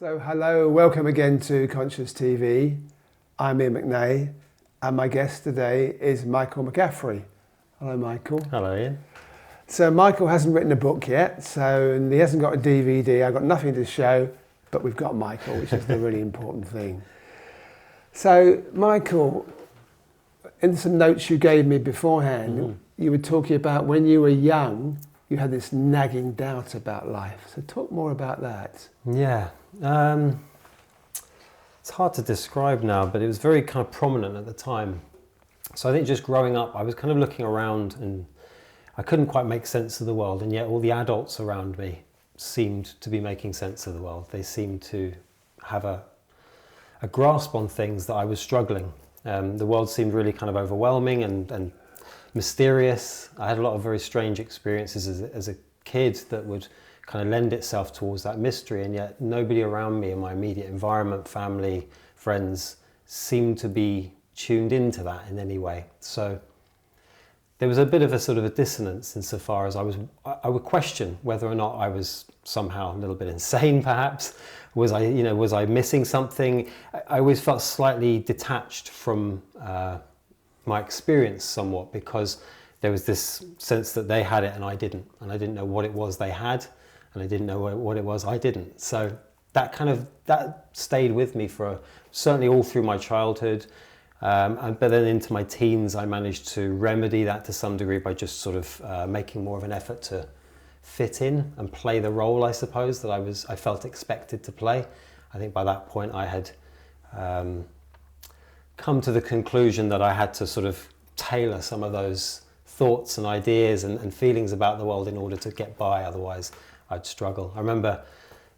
So hello, welcome again to Conscious TV. I'm Ian McNay and my guest today is Michael McCaffrey. Hello Michael. Hello Ian. So Michael hasn't written a book yet, and he hasn't got a DVD. I've got nothing to show, but we've got Michael, which is the really important thing. So Michael, in some notes you gave me beforehand, you were talking about when you were young, you had this nagging doubt about life. So talk more about that. Yeah, it's hard to describe now, but it was very kind of prominent at the time. So I think just growing up, I was kind of looking around and I couldn't quite make sense of the world, and yet all the adults around me seemed to be making sense of the world. They seemed to have a grasp on things that I was struggling. The world seemed really kind of overwhelming and mysterious. I had a lot of very strange experiences as a kid that would kind of lend itself towards that mystery, and yet nobody around me in my immediate environment, family, friends, seemed to be tuned into that in any way. So there was a bit of a sort of a dissonance insofar as I would question whether or not I was somehow a little bit insane, perhaps. Was I missing something? I always felt slightly detached from my experience somewhat, because there was this sense that they had it and I didn't know what it was they had, and I didn't know what it was I didn't. So that stayed with me for certainly all through my childhood, but then into my teens I managed to remedy that to some degree by just sort of making more of an effort to fit in and play the role, I suppose, that I felt expected to play. I think by that point I had come to the conclusion that I had to sort of tailor some of those thoughts and ideas and feelings about the world in order to get by, otherwise I'd struggle. I remember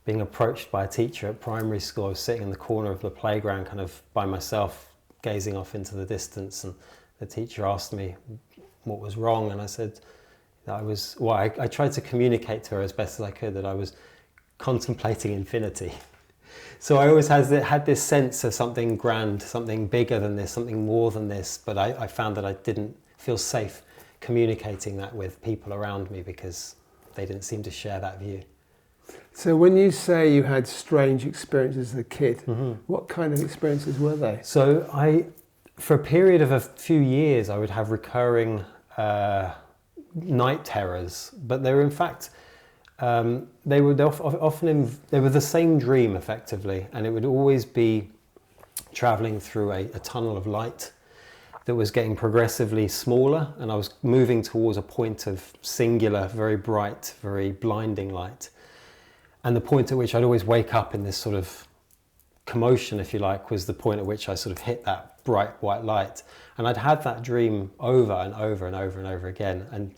being approached by a teacher at primary school. I was sitting in the corner of the playground kind of by myself, gazing off into the distance, and the teacher asked me what was wrong, and I said that I tried to communicate to her as best as I could that I was contemplating infinity. So I always had this sense of something grand, something bigger than this, something more than this, but I found that I didn't feel safe communicating that with people around me because they didn't seem to share that view. So when you say you had strange experiences as a kid, what kind of experiences were they? So for a period of a few years, I would have recurring night terrors, but they were in fact, they were the same dream effectively, and it would always be traveling through a tunnel of light that was getting progressively smaller, and I was moving towards a point of singular, very bright, very blinding light. And the point at which I'd always wake up in this sort of commotion, if you like, was the point at which I sort of hit that bright white light. And I'd had that dream over and over and over and over again. And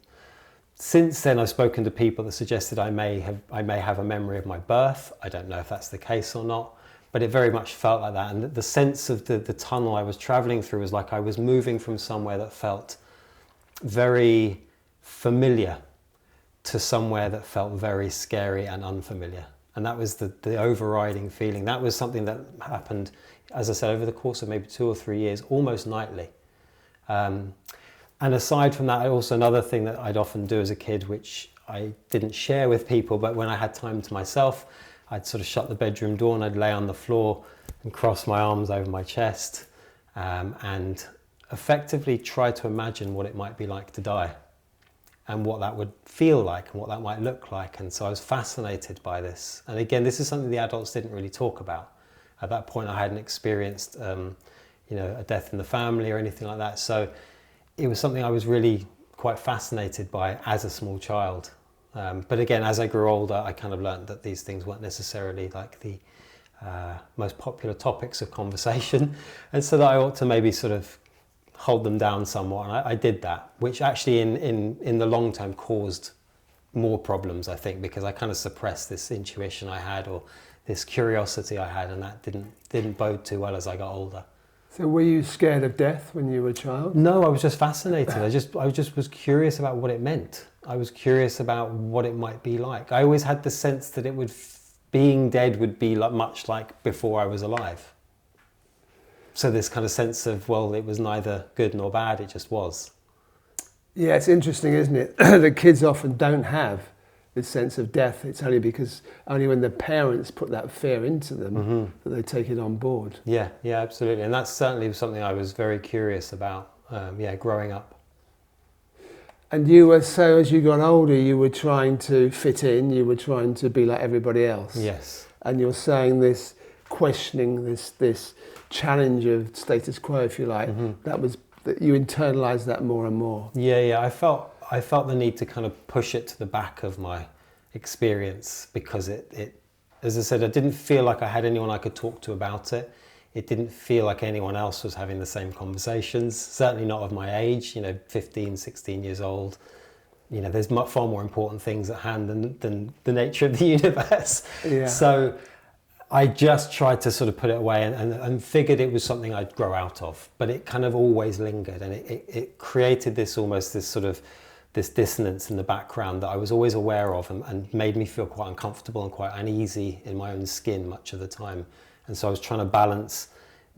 since then, I've spoken to people that suggested I may have a memory of my birth. I don't know if that's the case or not, but it very much felt like that. And the sense of the tunnel I was traveling through was like I was moving from somewhere that felt very familiar to somewhere that felt very scary and unfamiliar. And that was the overriding feeling. That was something that happened, as I said, over the course of maybe 2 or 3 years, almost nightly. And aside from that, also another thing that I'd often do as a kid, which I didn't share with people, but when I had time to myself, I'd sort of shut the bedroom door and I'd lay on the floor and cross my arms over my chest, and effectively try to imagine what it might be like to die and what that would feel like and what that might look like. And so I was fascinated by this. And again, this is something the adults didn't really talk about. At that point, I hadn't experienced a death in the family or anything like that. So it was something I was really quite fascinated by as a small child. But again, as I grew older, I kind of learned that these things weren't necessarily like the most popular topics of conversation, and so that I ought to maybe sort of hold them down somewhat. And I did that, which actually in the long term caused more problems, I think, because I kind of suppressed this intuition I had or this curiosity I had, and that didn't bode too well as I got older. So were you scared of death when you were a child? No, I was just fascinated. I just was curious about what it meant. I was curious about what it might be like. I always had the sense that being dead would be much like before I was alive. So this kind of sense of, well, it was neither good nor bad, it just was. Yeah, it's interesting, isn't it? The kids often don't have this sense of death, it's only when the parents put that fear into them that they take it on board. Yeah, absolutely. And that's certainly something I was very curious about, growing up. And you were, so as you got older, you were trying to fit in, you were trying to be like everybody else. Yes. And you're saying this, questioning this challenge of status quo, if you like, that you internalised that more and more. Yeah. I felt the need to kind of push it to the back of my experience because it, as I said, I didn't feel like I had anyone I could talk to about it. It didn't feel like anyone else was having the same conversations, certainly not of my age, 15, 16 years old. There's far more important things at hand than the nature of the universe. Yeah. So I just tried to sort of put it away and figured it was something I'd grow out of, but it kind of always lingered, and it created this dissonance in the background that I was always aware of and made me feel quite uncomfortable and quite uneasy in my own skin much of the time. And so I was trying to balance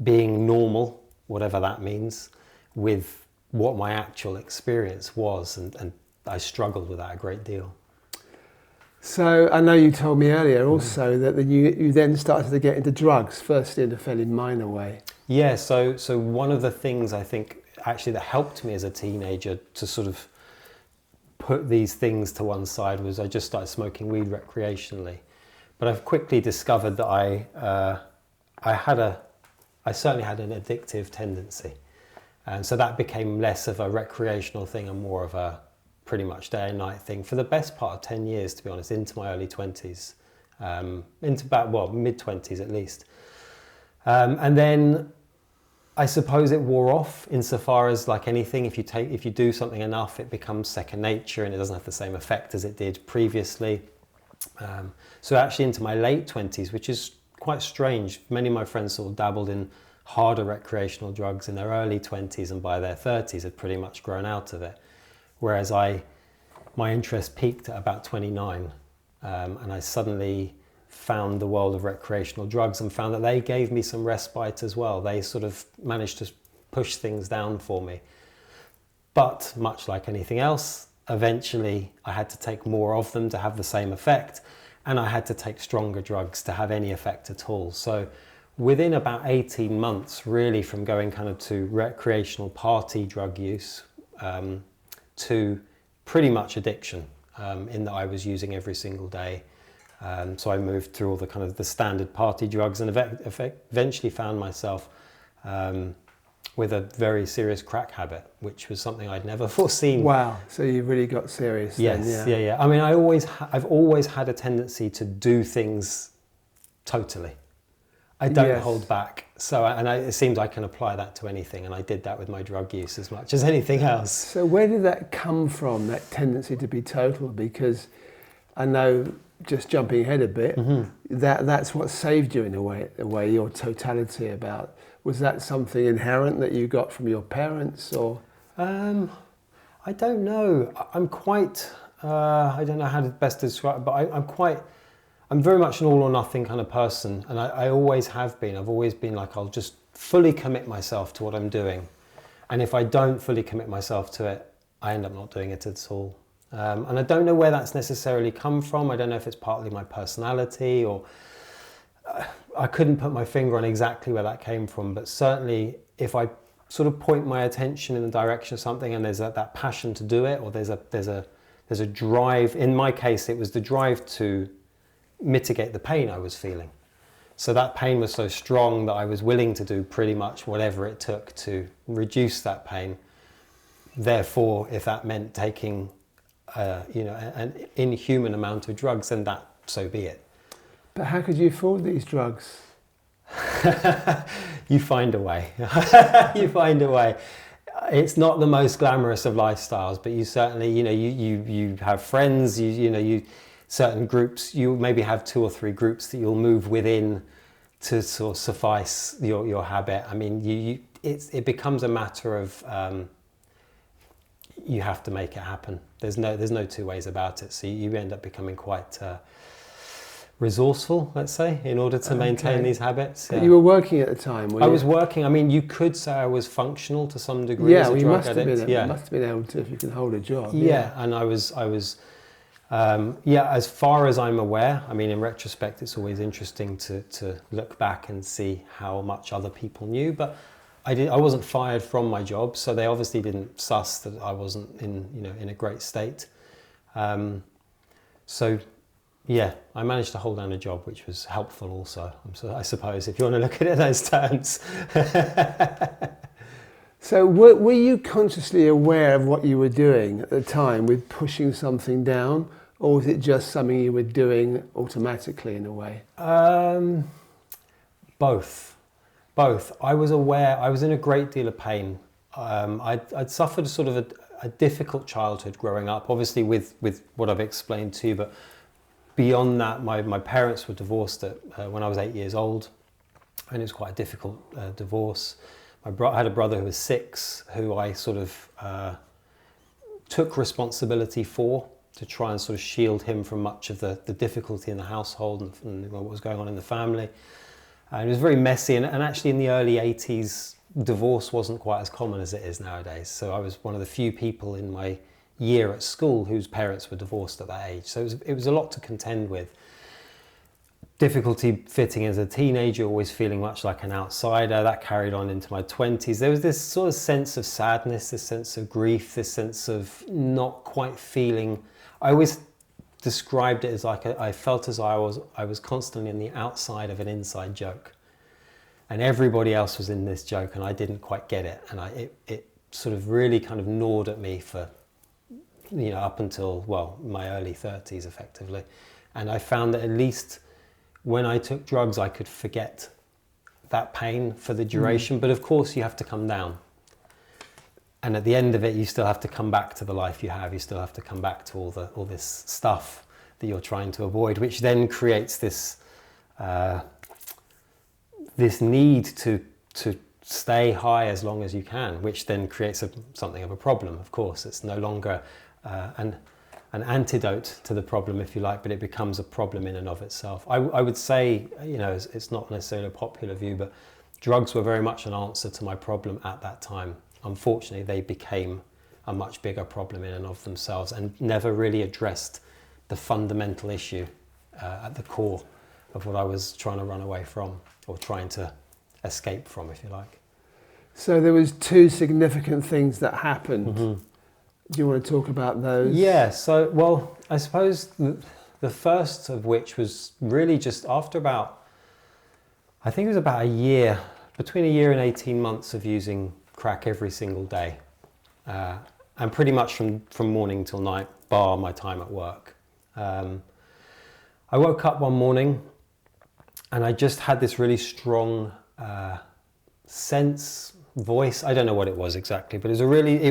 being normal, whatever that means, with what my actual experience was, and I struggled with that a great deal. So I know you told me earlier also that you then started to get into drugs, first in a fairly minor way. Yeah, so one of the things I think actually that helped me as a teenager to sort of put these things to one side was I just started smoking weed recreationally. But I've quickly discovered that I certainly had an addictive tendency. And so that became less of a recreational thing and more of a pretty much day and night thing for the best part of 10 years, to be honest, into my early 20s, into about, mid-20s at least. And then I suppose it wore off insofar as, like anything, if you do something enough, it becomes second nature and it doesn't have the same effect as it did previously. So actually into my late 20s, which is quite strange, many of my friends sort of dabbled in harder recreational drugs in their early 20s and by their 30s had pretty much grown out of it. Whereas my interest peaked at about 29, and I suddenly found the world of recreational drugs and found that they gave me some respite as well. They sort of managed to push things down for me. But much like anything else, eventually I had to take more of them to have the same effect, and I had to take stronger drugs to have any effect at all. So within about 18 months, really, from going kind of to recreational party drug use, to pretty much addiction, in that I was using every single day. So I moved through all the kind of the standard party drugs and eventually found myself with a very serious crack habit, which was something I'd never foreseen. Wow, so you really got serious then, yeah. Yeah. I mean, I've always had a tendency to do things totally. I don't hold back. So, it seems I can apply that to anything, and I did that with my drug use as much as anything else. So where did that come from, that tendency to be total? Because I know, just jumping ahead a bit, that's what saved you in a way, your totality about. Was that something inherent that you got from your parents, or? I don't know. I'm quite, I don't know how to best describe it, but I'm very much an all or nothing kind of person, and I always have been. I've always been like, I'll just fully commit myself to what I'm doing. And if I don't fully commit myself to it, I end up not doing it at all. And I don't know where that's necessarily come from. I don't know if it's partly my personality, or I couldn't put my finger on exactly where that came from, but certainly if I sort of point my attention in the direction of something and there's that passion to do it, or there's a drive. In my case, it was the drive to mitigate the pain I was feeling. So that pain was so strong that I was willing to do pretty much whatever it took to reduce that pain. Therefore, if that meant taking an inhuman amount of drugs, then that, so be it. But how could you afford these drugs? You find a way. You find a way. It's not the most glamorous of lifestyles, but you certainly, you have friends, certain groups, you maybe have 2 or 3 groups that you'll move within to sort of suffice your habit. I mean, it becomes a matter of you have to make it happen. There's no 2 ways about it. So you end up becoming quite resourceful, let's say, in order to maintain these habits. But you were working at the time, were you? I was working. I mean, you could say I was functional to some degree as a drug addict. You must have been able to, if you can hold a job. Yeah, and I was Yeah, as far as I'm aware, I mean, in retrospect, it's always interesting to look back and see how much other people knew. But I wasn't fired from my job, so they obviously didn't suss that I wasn't in a great state. So yeah, I managed to hold down a job, which was helpful also, I suppose, if you want to look at it in those terms. So were you consciously aware of what you were doing at the time with pushing something down, or was it just something you were doing automatically in a way? Both. I was aware, I was in a great deal of pain. I'd suffered sort of a difficult childhood growing up, obviously with what I've explained to you, but beyond that, my parents were divorced when I was 8 years old, and it was quite a difficult divorce. I had a brother who was 6, who I sort of took responsibility for to try and sort of shield him from much of the difficulty in the household and what was going on in the family. And it was very messy, and actually in the early 80s, divorce wasn't quite as common as it is nowadays. So I was one of the few people in my year at school whose parents were divorced at that age. So it was a lot to contend with. Difficulty fitting as a teenager, always feeling much like an outsider. That carried on into my 20s. There was this sort of sense of sadness, this sense of grief, this sense of not quite feeling. I always described it as like I felt as I was constantly on the outside of an inside joke, and everybody else was in this joke, and I didn't quite get it, and it sort of really kind of gnawed at me for up until my early 30s effectively. And I found that at least when I took drugs, I could forget that pain for the duration. But of course, you have to come down. And at the end of it, you still have to come back to the life you have. You still have to come back to all this stuff that you're trying to avoid, which then creates this need to stay high as long as you can, which then creates something of a problem. Of course, it's no longer an antidote to the problem, if you like, but it becomes a problem in and of itself. I would say, it's not necessarily a popular view, but drugs were very much an answer to my problem at that time. Unfortunately, they became a much bigger problem in and of themselves and never really addressed the fundamental issue at the core of what I was trying to run away from, or trying to escape from, if you like. So there was 2 significant things that happened. Mm-hmm. Do you want to talk about those? Yeah, so, I suppose the first of which was really just after I think it was about a year, between a year and 18 months of using crack every single day. And pretty much from morning till night, bar my time at work. I woke up one morning and I just had this really strong voice. I don't know what it was exactly, but it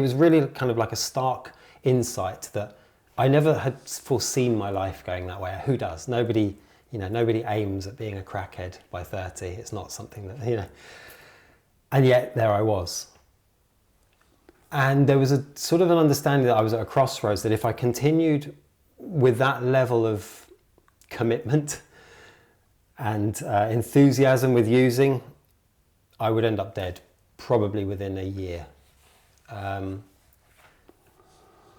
was really kind of like a stark insight that I never had foreseen my life going that way. Who does? Nobody aims at being a crackhead by 30. It's not something that, and yet there I was. And there was a sort of an understanding that I was at a crossroads, that if I continued with that level of commitment and enthusiasm with using, I would end up dead, probably within a year. And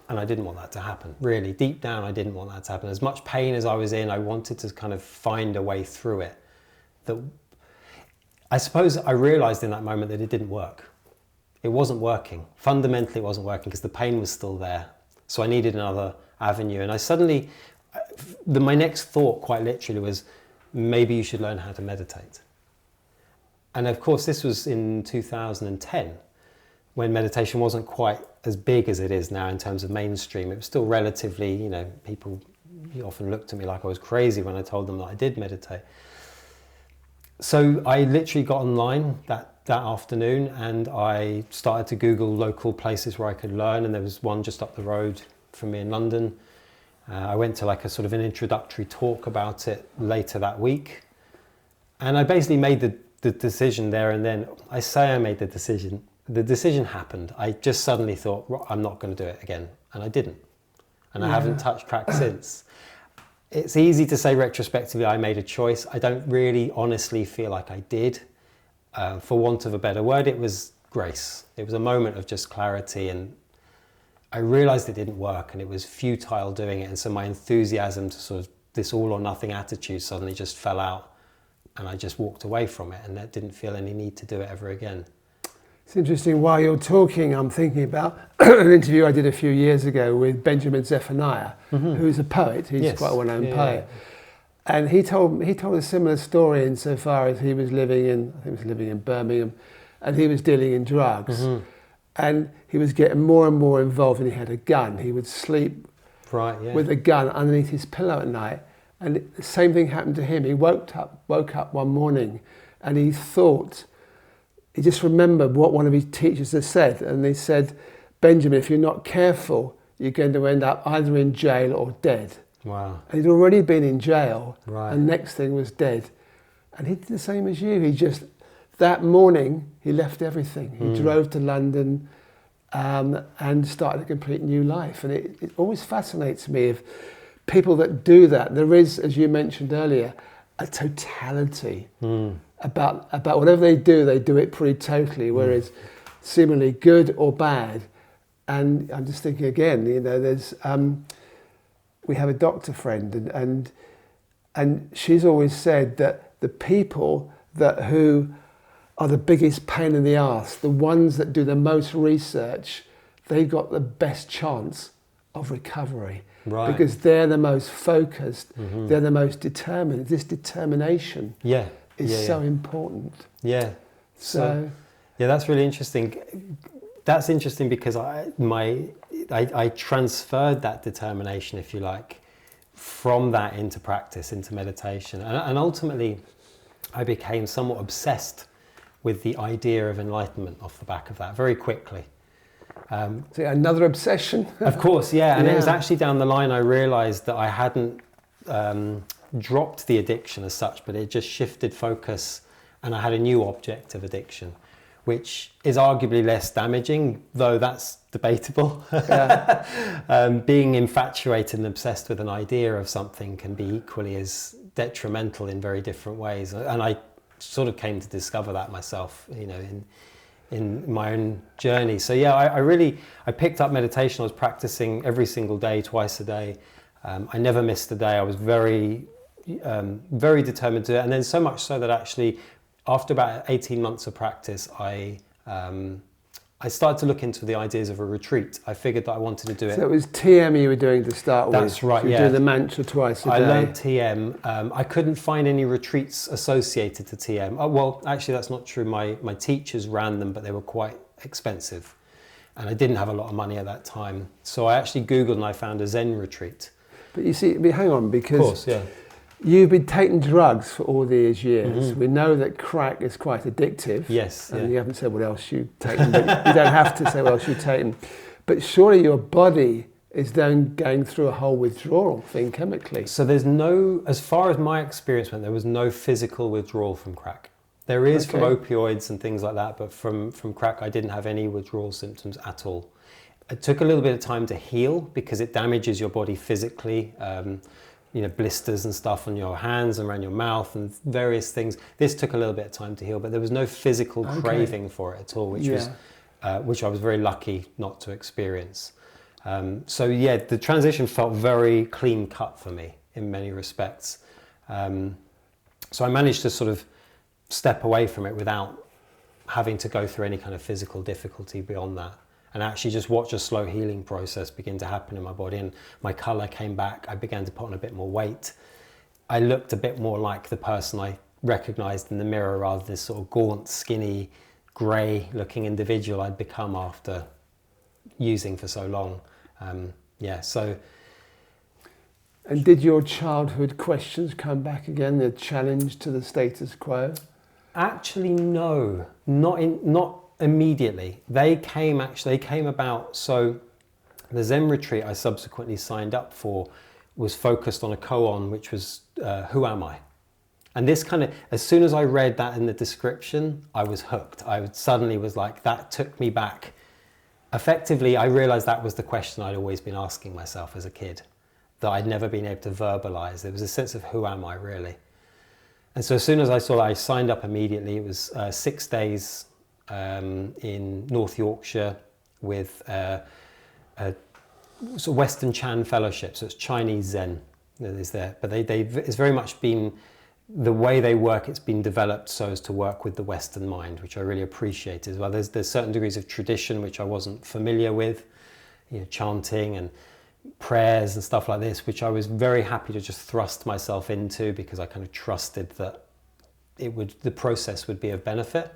I didn't want that to happen, really. Deep down, I didn't want that to happen. As much pain as I was in, I wanted to kind of find a way through it. I suppose I realized in that moment that it didn't work. It wasn't working. Fundamentally, it wasn't working because the pain was still there. So I needed another avenue. And my next thought, quite literally, was maybe you should learn how to meditate. And of course, this was in 2010, when meditation wasn't quite as big as it is now in terms of mainstream. It was still relatively, people often looked at me like I was crazy when I told them that I did meditate. So I literally got online that afternoon and I started to Google local places where I could learn, and there was one just up the road from me in London. I went to like a sort of an introductory talk about it later that week, and I basically made the decision there and then. I say I made the decision happened. I just suddenly thought, I'm not going to do it again, and I didn't, and I haven't touched crack since. It's easy to say retrospectively I made a choice. I don't really honestly feel like I did. For want of a better word, it was grace. It was a moment of just clarity, and I realized it didn't work and it was futile doing it. And so my enthusiasm to sort of this all or nothing attitude suddenly just fell out, and I just walked away from it, and I didn't feel any need to do it ever again. It's interesting, while you're talking, I'm thinking about an interview I did a few years ago with Benjamin Zephaniah, who's a poet. He's quite a well-known poet. And he told a similar story insofar as he was living in Birmingham, and he was dealing in drugs. And he was getting more and more involved, and he had a gun. He would sleep with a gun underneath his pillow at night. And the same thing happened to him. He woke up one morning, and he just remembered what one of his teachers had said. And they said, Benjamin, if you're not careful, you're going to end up either in jail or dead. Wow. And he'd already been in jail, Right. and next thing was dead. And he did the same as you. That morning, he left everything. He drove to London and started a complete new life. And it always fascinates me if people that do that, there is, as you mentioned earlier, a totality about whatever they do it pretty totally, whereas seemingly good or bad. And I'm just thinking again, there's we have a doctor friend, and she's always said that the people who are the biggest pain in the arse, the ones that do the most research, they've got the best chance of recovery. Right. Because they're the most focused, they're the most determined. This determination is so important. Yeah. So yeah, that's really interesting. That's interesting because I transferred that determination, if you like, from that into practice, into meditation. And ultimately, I became somewhat obsessed with the idea of enlightenment off the back of that very quickly. so another obsession. Of course, yeah. And it was actually down the line I realized that I hadn't dropped the addiction as such, but it just shifted focus, and I had a new object of addiction, which is arguably less damaging, though that's debatable. Being infatuated and obsessed with an idea of something can be equally as detrimental in very different ways. And I sort of came to discover that myself, in my own journey. So yeah, I picked up meditation. I was practicing every single day, twice a day. I never missed a day. I was very determined to do it. And then so much so that actually, after about 18 months of practice, I started to look into the ideas of a retreat. I figured that I wanted to do it. So it was TM you were doing to start with? That's right, so you do the mantra twice a day? I learned TM. I couldn't find any retreats associated to TM. Oh, well, actually, that's not true. My teachers ran them, but they were quite expensive. And I didn't have a lot of money at that time. So I actually Googled and I found a Zen retreat. But you see, hang on, because Of course, yeah. you've been taking drugs for all these years. We know that crack is quite addictive. Yes. And Yeah. you haven't said what else you've taken, but you don't have to say what else you've taken. But surely your body is then going through a whole withdrawal thing chemically. So there's no, as far as my experience went, there was no physical withdrawal from crack. There is from opioids and things like that, but from crack I didn't have any withdrawal symptoms at all. It took a little bit of time to heal because it damages your body physically. Blisters and stuff on your hands and around your mouth and various things. This took a little bit of time to heal, but there was no physical craving for it at all, which I was very lucky not to experience. The transition felt very clean cut for me in many respects. So I managed to sort of step away from it without having to go through any kind of physical difficulty beyond that. And actually just watch a slow healing process begin to happen in my body, and my colour came back. I began to put on a bit more weight. I looked a bit more like the person I recognised in the mirror rather than this sort of gaunt, skinny, grey looking individual I'd become after using for so long. And did your childhood questions come back again, the challenge to the status quo? Actually, no, not immediately. They came about. So the Zen retreat I subsequently signed up for was focused on a koan, which was who am I? And this kind of, as soon as I read that in the description, I was hooked. Suddenly was like, that took me back. Effectively, I realized that was the question I'd always been asking myself as a kid, that I'd never been able to verbalize. There was a sense of who am I really? And so as soon as I saw that, I signed up immediately. It was 6 days in North Yorkshire with a sort of Western Chan Fellowship, so it's Chinese Zen that is there. But it's very much been, the way they work, it's been developed so as to work with the Western mind, which I really appreciate as well. There's certain degrees of tradition which I wasn't familiar with, you know, chanting and prayers and stuff like this, which I was very happy to just thrust myself into because I kind of trusted that the process would be of benefit.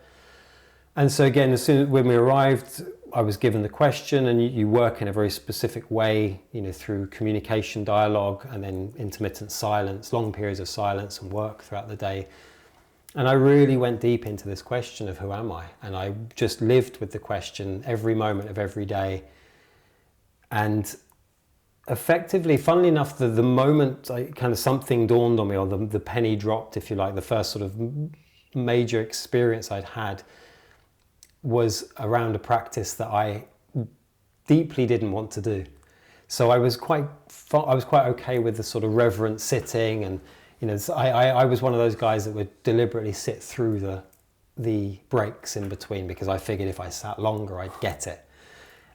And so again, when we arrived, I was given the question, and you work in a very specific way, you know, through communication, dialogue, and then intermittent silence, long periods of silence and work throughout the day. And I really went deep into this question of who am I? And I just lived with the question every moment of every day. And effectively, funnily enough, the moment kind of something dawned on me, or the penny dropped, if you like, the first sort of major experience I'd had was around a practice that I deeply didn't want to do. So I was quite okay with the sort of reverent sitting, and you know, I was one of those guys that would deliberately sit through the breaks in between, because I figured if I sat longer I'd get it.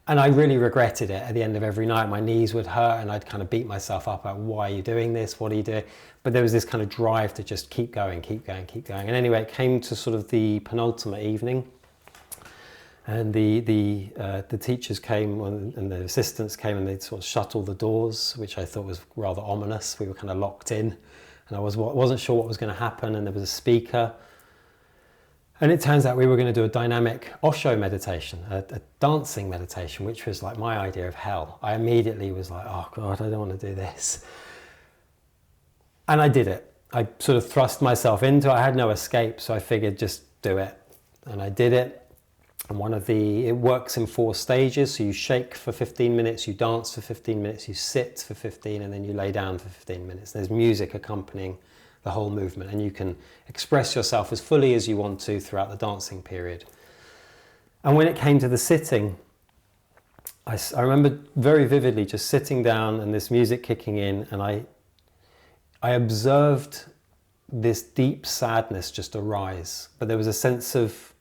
And I really regretted it at the end of every night. My knees would hurt and I'd kind of beat myself up at, why are you doing this? What are you doing? But there was this kind of drive to just keep going. And anyway, it came to sort of the penultimate evening, and the teachers came and the assistants came, and they'd sort of shut all the doors, which I thought was rather ominous. We were kind of locked in, and I wasn't sure what was going to happen, and there was a speaker. And it turns out we were going to do a dynamic Osho meditation, a dancing meditation, which was like my idea of hell. I immediately was like, oh God, I don't want to do this. And I did it. I sort of thrust myself into it. I had no escape, so I figured just do it. And I did it. And it works in 4 stages. So you shake for 15 minutes, you dance for 15 minutes, you sit for 15, and then you lay down for 15 minutes. There's music accompanying the whole movement, and you can express yourself as fully as you want to throughout the dancing period. And when it came to the sitting, I remember very vividly just sitting down and this music kicking in, and I observed this deep sadness just arise, but there was a sense of,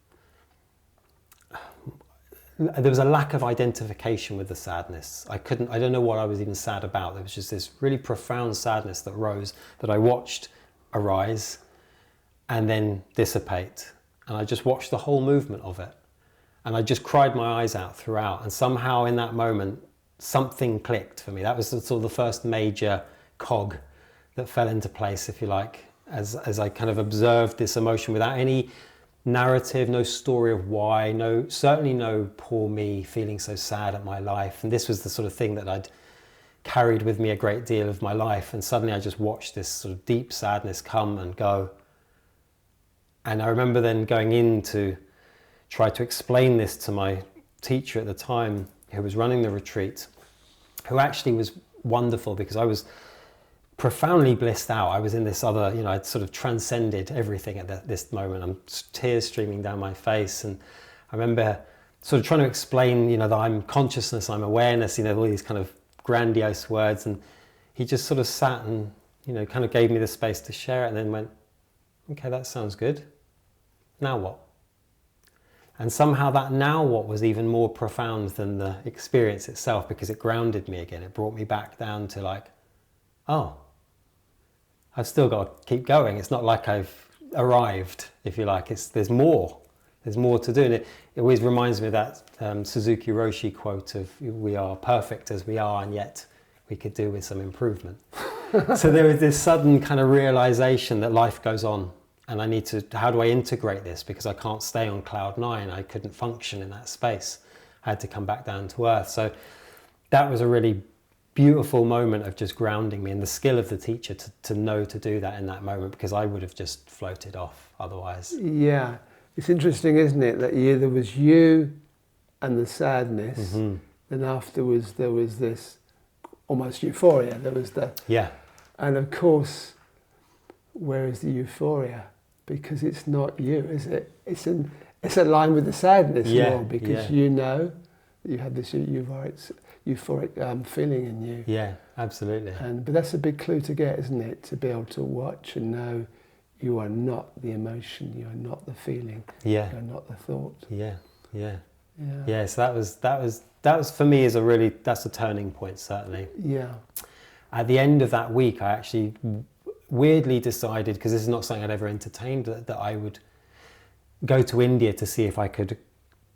there was a lack of identification with the sadness. I don't know what I was even sad about. There was just this really profound sadness that rose, that I watched arise and then dissipate. And I just watched the whole movement of it. And I just cried my eyes out throughout. And somehow in that moment, something clicked for me. That was sort of the first major cog that fell into place, if you like, as I kind of observed this emotion without any narrative, no story of why, certainly no poor me feeling so sad at my life. And this was the sort of thing that I'd carried with me a great deal of my life, and suddenly I just watched this sort of deep sadness come and go. And I remember then going in to try to explain this to my teacher at the time, who was running the retreat, who actually was wonderful, because I was profoundly blissed out. I was in this other, you know, I'd sort of transcended everything at this moment. I'm tears streaming down my face, and I remember sort of trying to explain, you know, that I'm consciousness, I'm awareness, you know, all these kind of grandiose words, and he just sort of sat and, you know, kind of gave me the space to share it, and then went, okay, that sounds good. Now what? And somehow that now what was even more profound than the experience itself, because it grounded me again. It brought me back down to like, oh, I've still got to keep going. It's not like I've arrived, if you like. There's more to do. And it always reminds me of that Suzuki Roshi quote of, we are perfect as we are, and yet we could do with some improvement. So there was this sudden kind of realization that life goes on, and I need to, how do I integrate this? Because I can't stay on cloud 9. I couldn't function in that space. I had to come back down to earth. So that was a really beautiful moment of just grounding me, and the skill of the teacher to know to do that in that moment, because I would have just floated off otherwise. Yeah. It's interesting, isn't it, that there was you and the sadness, and afterwards there was this almost euphoria. There was and of course, where is the euphoria? Because it's not you, is it? It's aligned with the sadness more, because you know that you had this euphoric feeling in you. Yeah, absolutely. But that's a big clue to get, isn't it? To be able to watch and know you are not the emotion, you are not the feeling, you are not the thought. Yeah. Yeah, so that was for me is a really, that's a turning point, certainly. Yeah. At the end of that week, I actually weirdly decided, because this is not something I'd ever entertained, that I would go to India to see if I could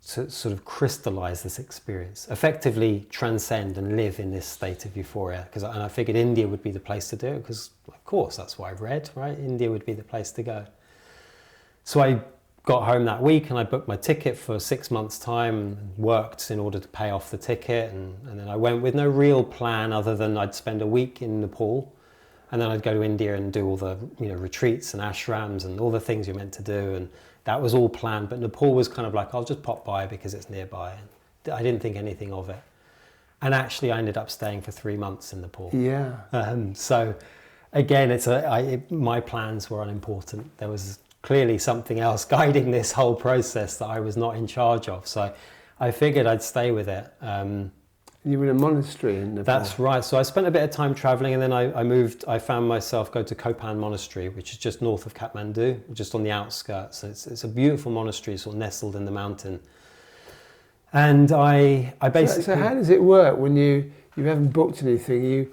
sort of crystallize this experience, effectively transcend and live in this state of euphoria. And I figured India would be the place to do it, because of course that's what I've read, right? India would be the place to go. So I got home that week and I booked my ticket for 6 months' time and worked in order to pay off the ticket. And then I went with no real plan other than I'd spend a week in Nepal, and then I'd go to India and do all the retreats and ashrams and all the things you're meant to do. And that was all planned. But Nepal was kind of like, I'll just pop by because it's nearby. And I didn't think anything of it. And actually I ended up staying for 3 months in Nepal. Yeah. So again, my plans were unimportant. There was clearly something else guiding this whole process that I was not in charge of. So I figured I'd stay with it. You were in a monastery in Nepal. That's right. So I spent a bit of time traveling, and then I found myself go to Kopan Monastery, which is just north of Kathmandu, just on the outskirts. It's a beautiful monastery, sort of nestled in the mountain. And I basically... So how does it work when you haven't booked anything?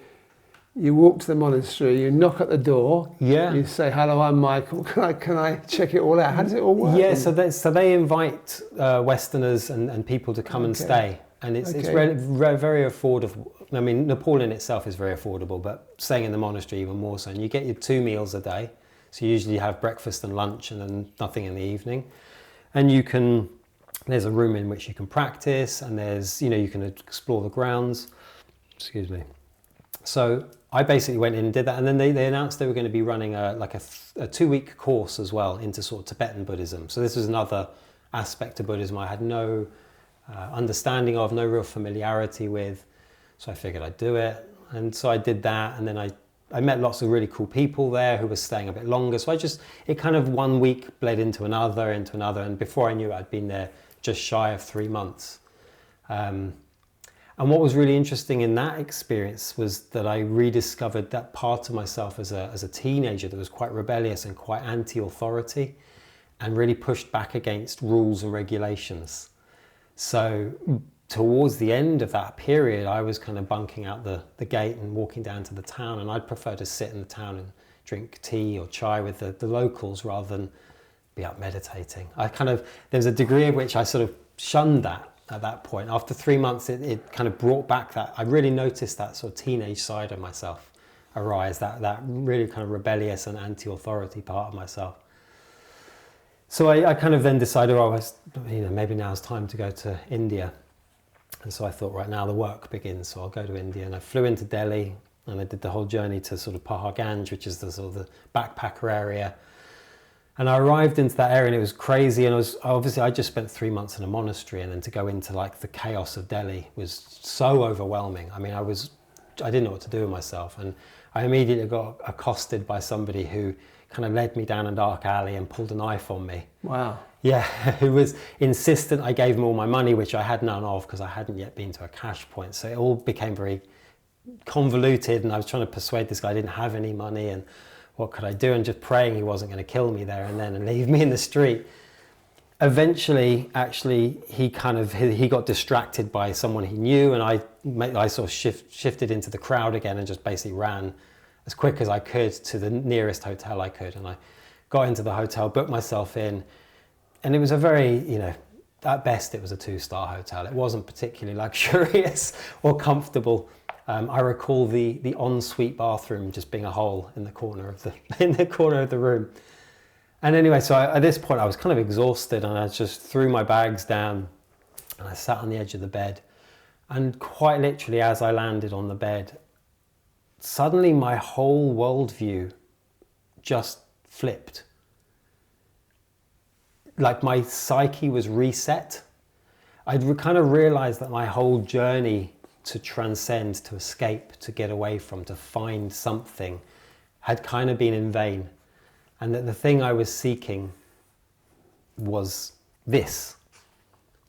You walk to the monastery, you knock at the door, Yeah. you say, hello, I'm Michael, can I check it all out? How does it all work? Yeah, so they invite Westerners and people to come and stay. And it's very affordable. I mean, Nepal in itself is very affordable, but staying in the monastery even more so. And you get your 2 meals a day. So you usually have breakfast and lunch and then nothing in the evening. And there's a room in which you can practice, and there's, you can explore the grounds. Excuse me. So I basically went in and did that. And then they announced they were going to be running a 2-week course as well into sort of Tibetan Buddhism. So this was another aspect of Buddhism I had no understanding of, no real familiarity with. So I figured I'd do it. And so I did that. And then I met lots of really cool people there who were staying a bit longer. So it kind of 1 week bled into another. And before I knew it, I'd been there just shy of 3 months. And what was really interesting in that experience was that I rediscovered that part of myself as a teenager that was quite rebellious and quite anti-authority and really pushed back against rules and regulations. So towards the end of that period, I was kind of bunking out the gate and walking down to the town, and I'd prefer to sit in the town and drink tea or chai with the locals rather than be up meditating. There's a degree of which I sort of shunned that at that point. After 3 months, it kind of brought back that, I really noticed that sort of teenage side of myself arise, that really kind of rebellious and anti-authority part of myself. So I kind of then decided, maybe now's time to go to India. And so I thought, right now the work begins, so I'll go to India. And I flew into Delhi, and I did the whole journey to sort of Paharganj, which is the sort of the backpacker area. And I arrived into that area, and it was crazy. And I just spent 3 months in a monastery, and then to go into like the chaos of Delhi was so overwhelming. I mean, I didn't know what to do with myself. And I immediately got accosted by somebody who kind of led me down a dark alley and pulled a knife on me. Wow. Yeah, who was insistent I gave him all my money, which I had none of because I hadn't yet been to a cash point. So it all became very convoluted, and I was trying to persuade this guy I didn't have any money and what could I do, and just praying he wasn't going to kill me there and then and leave me in the street. Eventually, actually, he got distracted by someone he knew, and I sort of shifted into the crowd again and just basically ran as quick as I could to the nearest hotel I could. And I got into the hotel, booked myself in, and it was a very, at best it was a 2-star hotel. It wasn't particularly luxurious or comfortable. I recall the ensuite bathroom just being a hole in the corner of the room. And anyway, so at this point I was kind of exhausted, and I just threw my bags down and I sat on the edge of the bed. And quite literally, as I landed on the bed, suddenly my whole worldview just flipped. Like my psyche was reset. I'd kind of realized that my whole journey to transcend, to escape, to get away from, to find something had kind of been in vain. And that the thing I was seeking was this.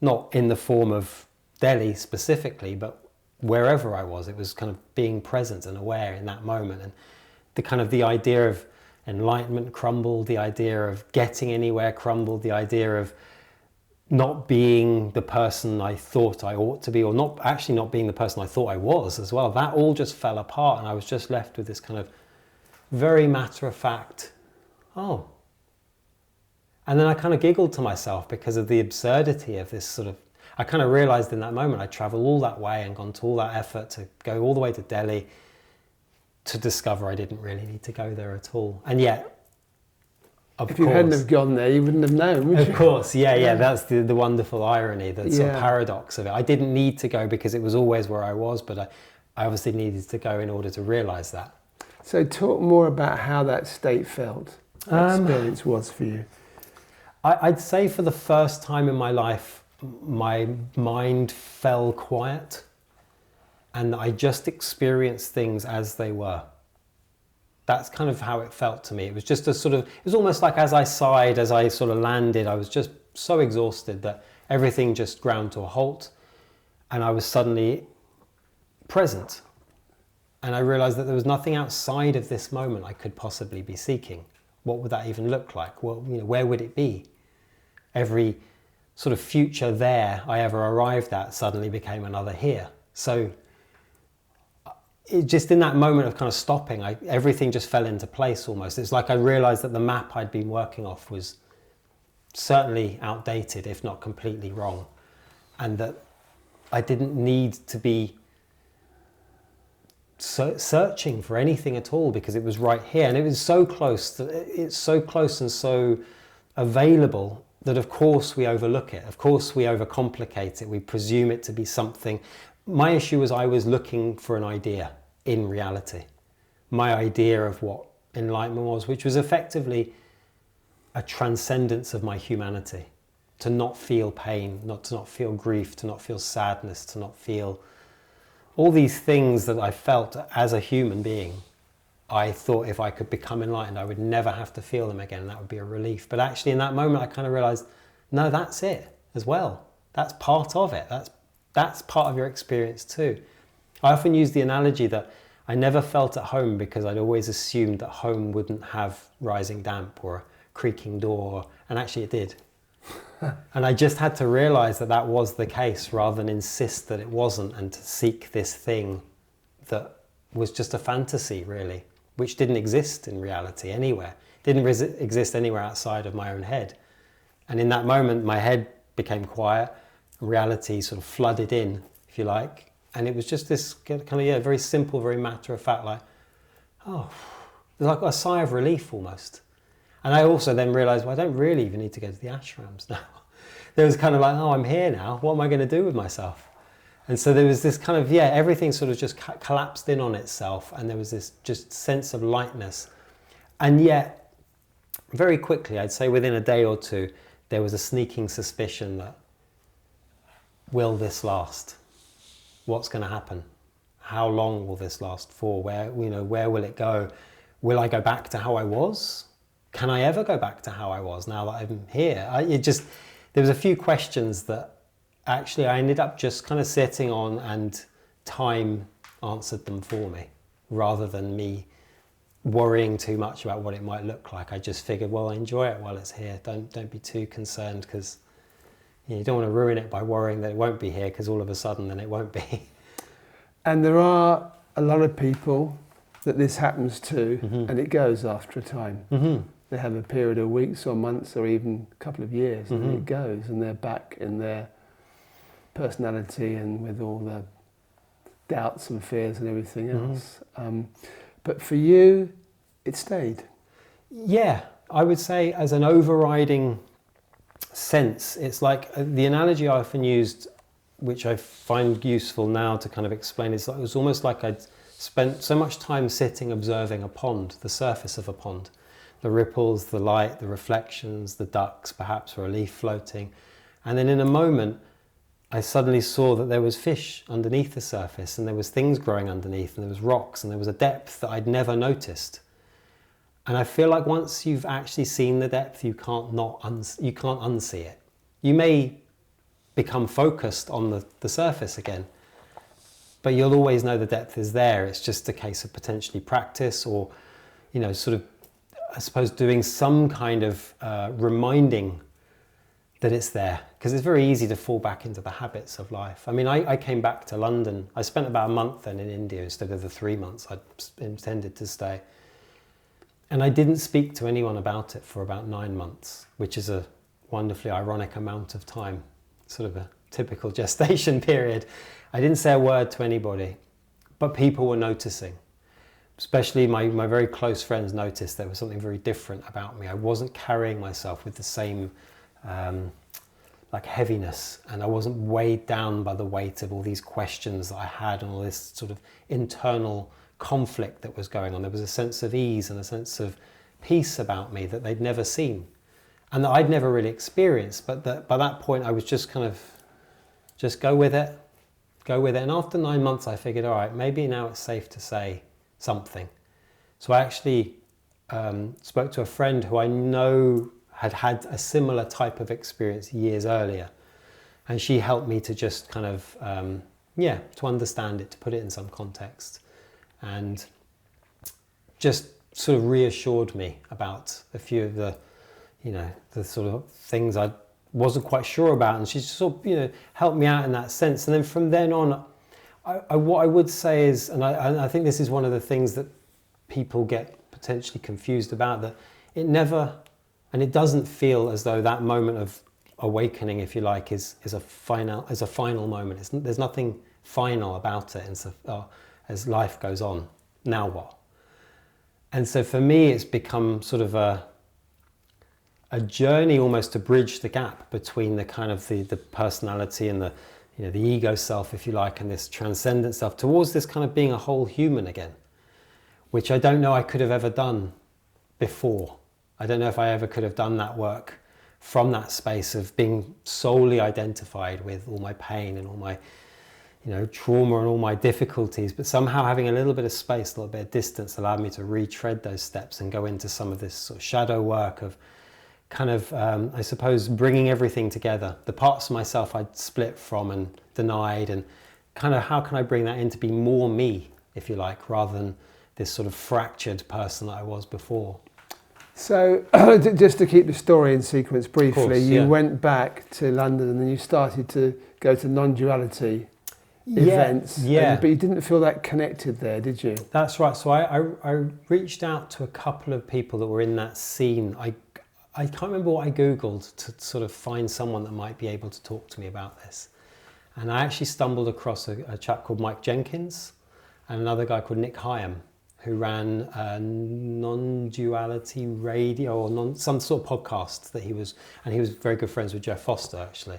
Not in the form of Delhi specifically, but wherever I was, it was kind of being present and aware in that moment. And the idea of enlightenment crumbled, the idea of getting anywhere crumbled, the idea of not being the person I thought I ought to be, or not being the person I thought I was as well. That all just fell apart, and I was just left with this kind of very matter-of-fact, oh. And then I kind of giggled to myself because of the absurdity of this sort of, I kind of realized in that moment I'd traveled all that way and gone to all that effort to go all the way to Delhi to discover I didn't really need to go there at all. And yet, of If course, you hadn't have gone there, you wouldn't have known, would you? of course, yeah. That's the wonderful irony, the sort of Yeah. paradox of it. I didn't need to go because it was always where I was, but I obviously needed to go in order to realize that. So talk more about how that state felt, experience was for you. I'd say for the first time in my life, my mind fell quiet and I just experienced things as they were. That's kind of how it felt to me. It was just a sort of, it was almost like as I sighed, as I sort of landed, I was just so exhausted that everything just ground to a halt and I was suddenly present. And I realized that there was nothing outside of this moment I could possibly be seeking. What would that even look like? Well, where would it be? Every sort of future there I ever arrived at suddenly became another here. So it just in that moment of kind of stopping, everything just fell into place almost. It's like I realized that the map I'd been working off was certainly outdated, if not completely wrong. And that I didn't need to be searching for anything at all because it was right here. And it was so close, it's so close and so available that of course we overlook it. Of course we overcomplicate it. We presume it to be something. My issue was I was looking for an idea in reality. My idea of what enlightenment was, which was effectively a transcendence of my humanity. To not feel pain, to not feel grief, to not feel sadness, to not feel all these things that I felt as a human being. I thought if I could become enlightened, I would never have to feel them again. That would be a relief. But actually in that moment, I kind of realized, no, that's it as well. That's part of it. That's part of your experience too. I often use the analogy that I never felt at home because I'd always assumed that home wouldn't have rising damp or a creaking door, and actually it did. And I just had to realize that that was the case rather than insist that it wasn't and to seek this thing that was just a fantasy really, which didn't exist in reality anywhere. Didn't exist anywhere outside of my own head. And in that moment, my head became quiet, reality sort of flooded in, if you like. And it was just this kind of, very simple, very matter of fact, like, oh, like a sigh of relief almost. And I also then realized, well, I don't really even need to go to the ashrams now. There was kind of like, oh, I'm here now. What am I going to do with myself? And so there was this kind of, everything sort of just collapsed in on itself. And there was this just sense of lightness. And yet, very quickly, I'd say within a day or two, there was a sneaking suspicion that, will this last? What's going to happen? How long will this last for? Where will it go? Will I go back to how I was? Can I ever go back to how I was now that I'm here? There was a few questions that actually I ended up just kind of sitting on, and time answered them for me rather than me worrying too much about what it might look like. I just figured, well, enjoy it while it's here. Don't be too concerned because you don't want to ruin it by worrying that it won't be here because all of a sudden then it won't be. And there are a lot of people that this happens to, Mm-hmm. and it goes after a time. Mm-hmm. They have a period of weeks or months or even a couple of years, and Mm-hmm. it goes, and they're back in their personality and with all the doubts and fears and everything else. But for you, it stayed. Yeah, I would say as an overriding sense, it's like the analogy I often used, which I find useful now to kind of explain, is like it was almost like I'd spent so much time sitting observing a pond, the surface of a pond, the ripples, the light, the reflections, the ducks perhaps, or a leaf floating. And then in a moment, I suddenly saw that there was fish underneath the surface and there was things growing underneath and there was rocks and there was a depth that I'd never noticed. And I feel like once you've actually seen the depth, you can't unsee it. You may become focused on the surface again, but you'll always know the depth is there. It's just a case of potentially practice or, sort of, I suppose, doing some kind of reminding that it's there, because it's very easy to fall back into the habits of life. I mean, I came back to London. I spent about a month then in India instead of the 3 months I'd intended to stay. And I didn't speak to anyone about it for about 9 months, which is a wonderfully ironic amount of time, sort of a typical gestation period. I didn't say a word to anybody, but people were noticing. Especially my very close friends noticed there was something very different about me. I wasn't carrying myself with the same like heaviness, and I wasn't weighed down by the weight of all these questions that I had and all this sort of internal conflict that was going on. There was a sense of ease and a sense of peace about me that they'd never seen and that I'd never really experienced, but that by that point I was just kind of just go with it. And after 9 months I figured, all right, maybe now it's safe to say something. So I actually spoke to a friend who I know had had a similar type of experience years earlier, and she helped me to just kind of to understand it, to put it in some context, and just sort of reassured me about a few of the the sort of things I wasn't quite sure about, and she sort of helped me out in that sense. And then from then on, what I would say is, and I think this is one of the things that people get potentially confused about, that it never, and it doesn't feel as though that moment of awakening, if you like, is a final moment. There's nothing final about it. And so, as life goes on, now what? And so for me, it's become sort of a journey almost to bridge the gap between the kind of the personality and the ego self, if you like, and this transcendent self, towards this kind of being a whole human again, which I don't know I could have ever done before. I don't know if I ever could have done that work from that space of being solely identified with all my pain and all my trauma and all my difficulties, but somehow having a little bit of space, a little bit of distance allowed me to retread those steps and go into some of this sort of shadow work of kind of, I suppose, bringing everything together. The parts of myself I'd split from and denied, and kind of how can I bring that in to be more me, if you like, rather than this sort of fractured person that I was before. So just to keep the story in sequence briefly, Course, you went back to London and then you started to go to non-duality events, but you didn't feel that connected there, did you? That's right. So I reached out to a couple of people that were in that scene. I can't remember what I Googled to sort of find someone that might be able to talk to me about this. And I actually stumbled across a chap called Mike Jenkins and another guy called Nick Hyam, who ran non-duality radio or some sort of podcast that he was very good friends with Jeff Foster, actually.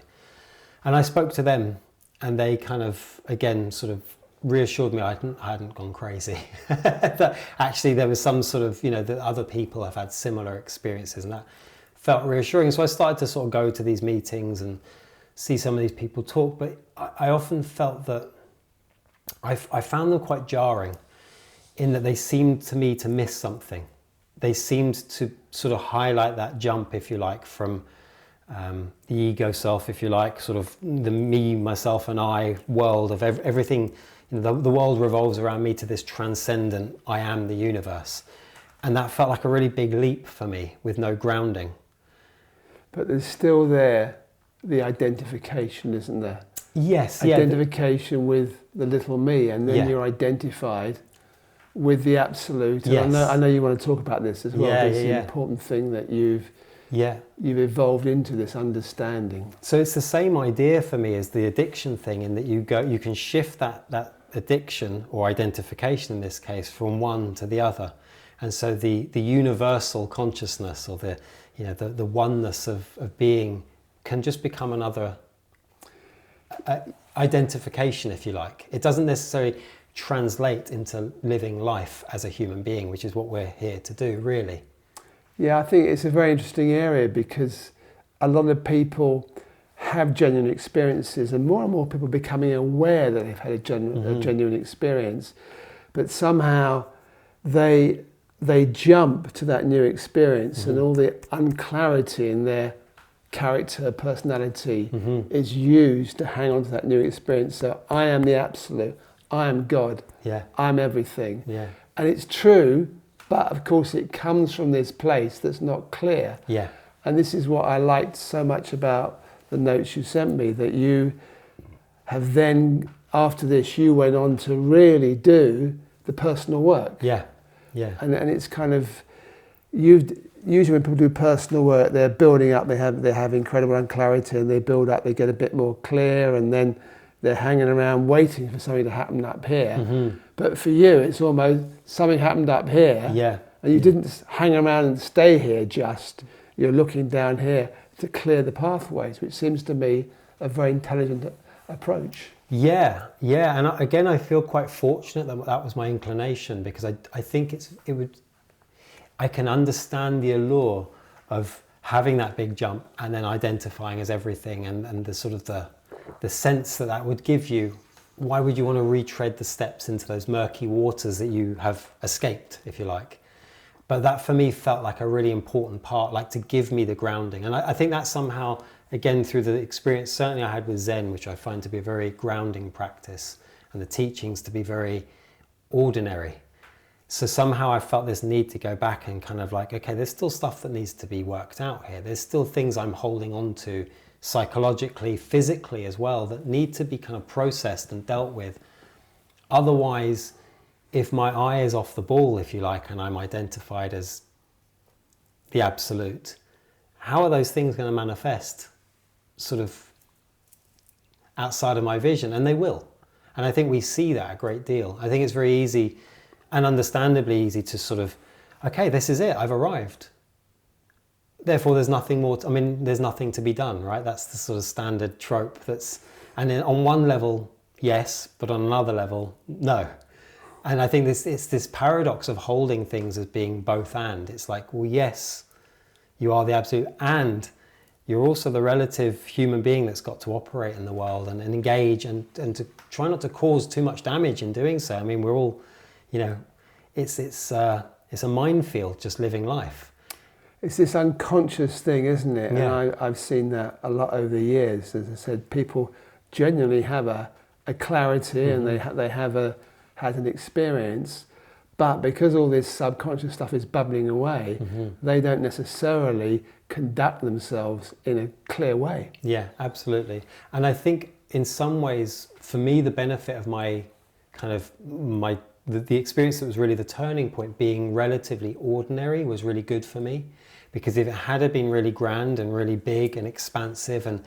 And I spoke to them, and they kind of, again, sort of reassured me I hadn't gone crazy. That actually there was some sort of, that other people have had similar experiences, and that felt reassuring. So I started to sort of go to these meetings and see some of these people talk, but I often felt that I found them quite jarring, in that they seemed to me to miss something. They seemed to sort of highlight that jump, if you like, from the ego self, if you like, sort of the me, myself and I world of everything. The world revolves around me, to this transcendent, I am the universe. And that felt like a really big leap for me with no grounding. But there's still there the identification, isn't there? Yes. Identification with the little me, and then you're identified with the absolute. And I know you want to talk about this as well. It's an important thing that you've evolved into this understanding. So it's the same idea for me as the addiction thing, in that you can shift that addiction, or identification in this case, from one to the other. And so the universal consciousness, or the oneness of being, can just become another identification, if you like. It doesn't necessarily translate into living life as a human being, which is what we're here to do, really. Yeah, I think it's a very interesting area, because a lot of people have genuine experiences, and more people becoming aware that they've had a genuine experience, but somehow they jump to that new experience, and all the unclarity in their character, personality is used to hang on to that new experience. So I am the absolute, I am God, I'm everything. And it's true, but of course it comes from this place that's not clear. And this is what I liked so much about the notes you sent me, that you have then, after this, you went on to really do the personal work. Yeah, yeah. And it's kind of, usually when people do personal work, they're building up, they have incredible clarity, and they build up, they get a bit more clear, and then they're hanging around waiting for something to happen up here. Mm-hmm. But for you, it's almost something happened up here, Yeah. and you didn't hang around and stay here just, you're looking down here to clear the pathways, which seems to me a very intelligent approach. Yeah, yeah, and again, I feel quite fortunate that that was my inclination, because I think I can understand the allure of having that big jump and then identifying as everything, and the sort of the sense that that would give you. Why would you want to retread the steps into those murky waters that you have escaped, if you like? But that for me felt like a really important part, like to give me the grounding. And I think that somehow, again, through the experience certainly I had with Zen, which I find to be a very grounding practice, and the teachings to be very ordinary. So somehow I felt this need to go back and kind of like, okay, there's still stuff that needs to be worked out here. There's still things I'm holding on to psychologically, physically as well, that need to be kind of processed and dealt with. Otherwise, if my eye is off the ball, if you like, and I'm identified as the absolute, how are those things going to manifest sort of outside of my vision? And they will. And I think we see that a great deal. I think it's very easy, and understandably easy, to sort of, okay, this is it, I've arrived. Therefore, there's nothing more, there's nothing to be done, right? That's the sort of standard trope and then on one level, yes, but on another level, no. And I think it's this paradox of holding things as being both and. It's like, well, yes, you are the absolute, and you're also the relative human being that's got to operate in the world and engage and to try not to cause too much damage in doing so. I mean, we're all, it's a minefield just living life. It's this unconscious thing, isn't it? Yeah. And I've seen that a lot over the years. As I said, people genuinely have a clarity, mm-hmm. and they have had an experience, but because all this subconscious stuff is bubbling away, mm-hmm. they don't necessarily conduct themselves in a clear way. Yeah, absolutely. And I think in some ways, for me, the benefit of the experience that was really the turning point, being relatively ordinary, was really good for me. Because if it had been really grand and really big and expansive, and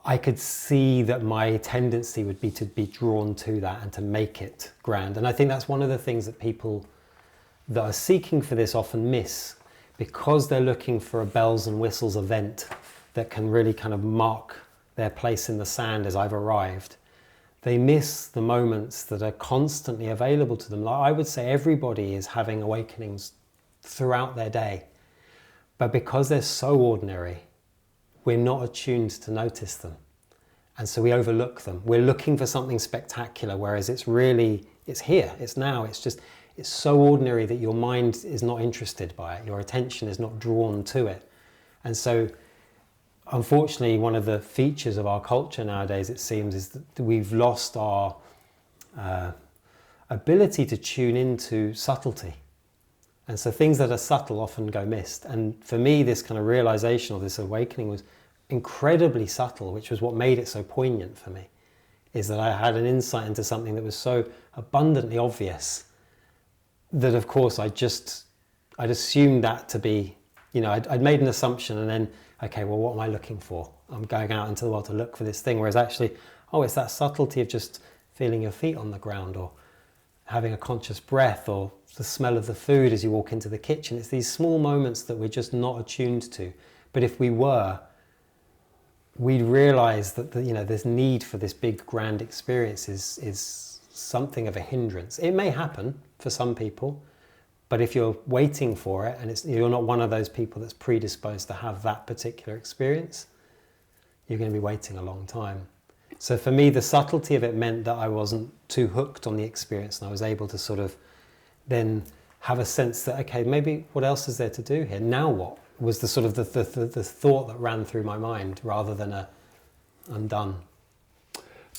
I could see that my tendency would be to be drawn to that and to make it grand. And I think that's one of the things that people that are seeking for this often miss, because they're looking for a bells and whistles event that can really kind of mark their place in the sand as I've arrived. They miss the moments that are constantly available to them. Like, I would say everybody is having awakenings throughout their day. But because they're so ordinary, we're not attuned to notice them. And so we overlook them. We're looking for something spectacular, whereas it's here, it's now, it's so ordinary that your mind is not interested by it. Your attention is not drawn to it. And so, unfortunately, one of the features of our culture nowadays, it seems, is that we've lost our ability to tune into subtlety. And so things that are subtle often go missed. And for me, this kind of realization or this awakening was incredibly subtle, which was what made it so poignant for me, is that I had an insight into something that was so abundantly obvious that, of course, I'd assumed that to be, I'd made an assumption, and then, okay, well, what am I looking for? I'm going out into the world to look for this thing, whereas actually, it's that subtlety of just feeling your feet on the ground, or having a conscious breath, or the smell of the food as you walk into the kitchen. It's these small moments that we're just not attuned to. But if we were, we'd realize that this need for this big grand experience is something of a hindrance. It may happen for some people, but if you're waiting for it and you're not one of those people that's predisposed to have that particular experience, you're going to be waiting a long time. So for me, the subtlety of it meant that I wasn't too hooked on the experience, and I was able to sort of then have a sense that, okay, maybe what else is there to do here? Now what? Was the sort of the thought that ran through my mind, rather than I'm done.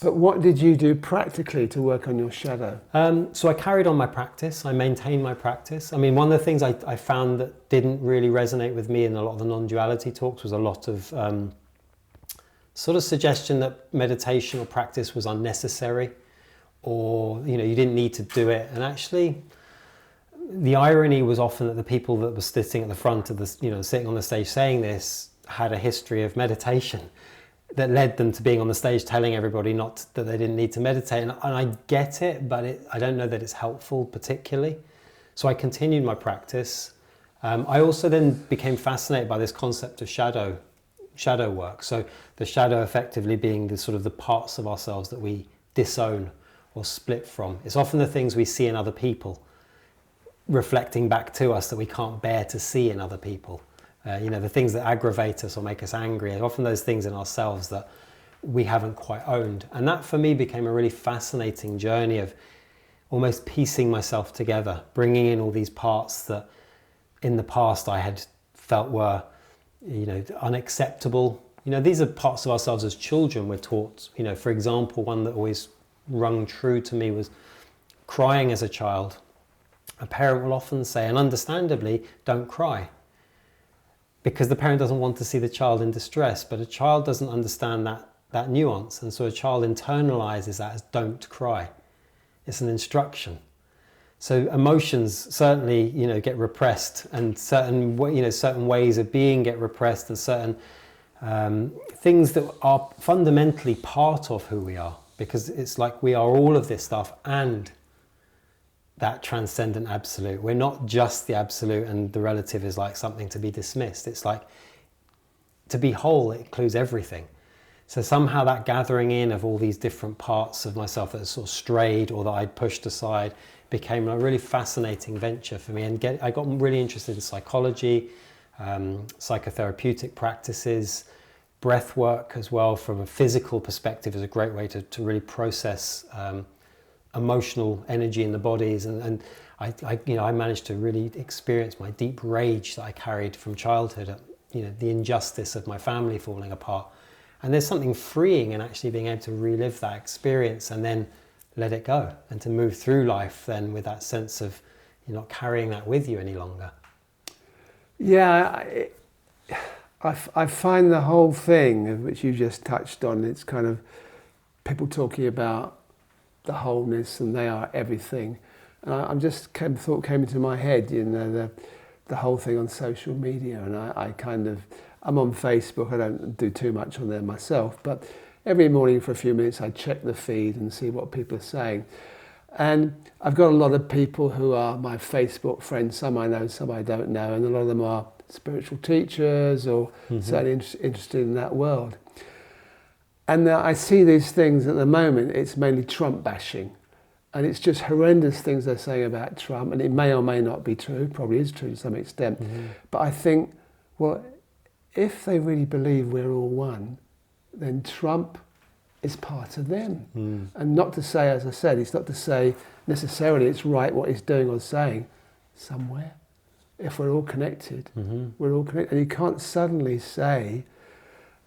But what did you do practically to work on your shadow? So I carried on my practice. I maintained my practice. I mean, one of the things I found that didn't really resonate with me in a lot of the non-duality talks was a lot of sort of suggestion that meditation or practice was unnecessary, or you didn't need to do it. And actually, the irony was often that the people that were sitting at the front of the, sitting on the stage saying this had a history of meditation that led them to being on the stage telling everybody not that they didn't need to meditate. And I get it, but I don't know that it's helpful particularly. So I continued my practice. I also then became fascinated by this concept of shadow work. So the shadow effectively being the sort of the parts of ourselves that we disown or split from. It's often the things we see in other people reflecting back to us that we can't bear to see in other people. The things that aggravate us or make us angry are often those things in ourselves that we haven't quite owned. And that for me became a really fascinating journey of almost piecing myself together, bringing in all these parts that in the past I had felt were, unacceptable. These are parts of ourselves as children we're taught. For example, one that always rung true to me was crying as a child. A parent will often say, and understandably, don't cry, because the parent doesn't want to see the child in distress, but a child doesn't understand that nuance, and so a child internalizes that as don't cry. It's an instruction. So emotions certainly, get repressed, and certain ways of being get repressed, and certain things that are fundamentally part of who we are, because it's like we are all of this stuff and that transcendent absolute. We're not just the absolute and the relative is like something to be dismissed. It's like to be whole, it includes everything. So somehow that gathering in of all these different parts of myself that sort of strayed or that I'd pushed aside became a really fascinating venture for me. And I got really interested in psychology, psychotherapeutic practices, breath work as well from a physical perspective is a great way to really process emotional energy in the bodies, and I managed to really experience my deep rage that I carried from childhood at the injustice of my family falling apart. And there's something freeing in actually being able to relive that experience and then let it go, and to move through life then with that sense of you're not carrying that with you any longer. Yeah, I find the whole thing, which you just touched on, it's kind of people talking about the wholeness and they are everything. And thought came into my head, the whole thing on social media. And I'm on Facebook. I don't do too much on there myself, but every morning for a few minutes I check the feed and see what people are saying. And I've got a lot of people who are my Facebook friends, some I know, some I don't know, and a lot of them are spiritual teachers or certainly interested in that world. And I see these things at the moment, it's mainly Trump bashing. And it's just horrendous things they're saying about Trump, and it may or may not be true, probably is true to some extent. But I think, well, if they really believe we're all one, then Trump is part of them. And not to say, as I said, it's not to say necessarily it's right what he's doing or saying somewhere. If we're all connected, we're all connected. And you can't suddenly say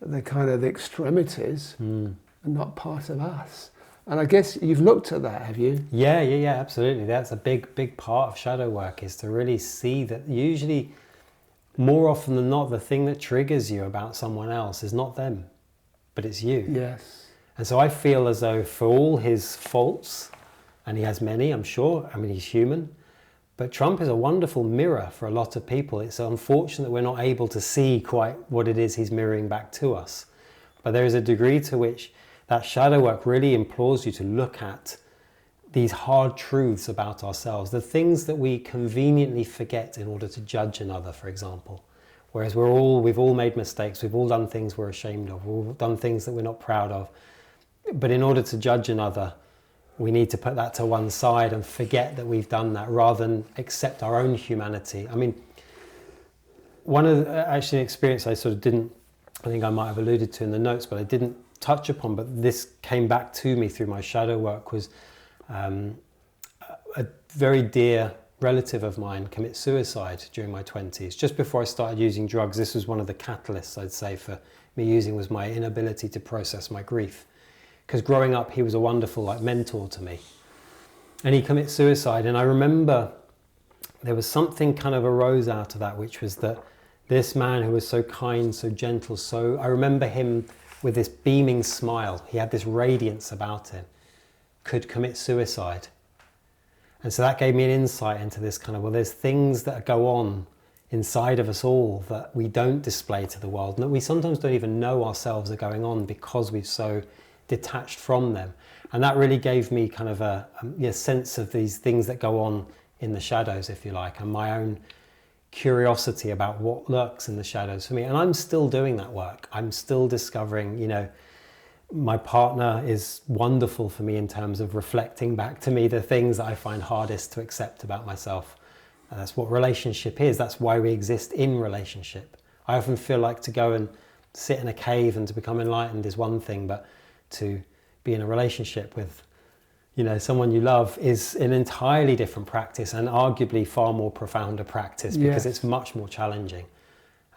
the kind of extremities are not part of us. And I guess you've looked at that, have you? Yeah, absolutely. That's a big part of shadow work, is to really see that usually, more often than not, the thing that triggers you about someone else is not them, but it's you. Yes. And so I feel as though for all his faults, and he has many, I'm sure, he's human, but Trump is a wonderful mirror for a lot of people. It's unfortunate that we're not able to see quite what it is he's mirroring back to us. But there is a degree to which that shadow work really implores you to look at these hard truths about ourselves, the things that we conveniently forget in order to judge another, for example. Whereas we've all made mistakes, we've all done things we're ashamed of, we've all done things that we're not proud of. But in order to judge another, we need to put that to one side and forget that we've done that, rather than accept our own humanity. One of the experience I sort of didn't, I think I might have alluded to in the notes, but I didn't touch upon, but this came back to me through my shadow work, was a very dear relative of mine commit suicide during my 20s, just before I started using drugs. This was one of the catalysts, I'd say, for me using, was my inability to process my grief. because growing up he was a wonderful like mentor to me, and he commits suicide. And I remember there was something kind of arose out of that, which was that this man who was so kind, so gentle, so I remember him with this beaming smile, he had this radiance about him, could commit suicide. And so that gave me an insight into this kind of, well, there's things that go on inside of us all that we don't display to the world, and that we sometimes don't even know ourselves are going on because we're so detached from them. And that really gave me kind of a sense of these things that go on in the shadows, if you like, and my own curiosity about what lurks in the shadows for me. And I'm still doing that work. I'm still discovering, you know, my partner is wonderful for me in terms of reflecting back to me the things that I find hardest to accept about myself. And that's what relationship is. That's why we exist in relationship. I often feel like to go and sit in a cave and to become enlightened is one thing, but to be in a relationship with, you know, someone you love is an entirely different practice, and arguably far more profound a practice, because it's much more challenging.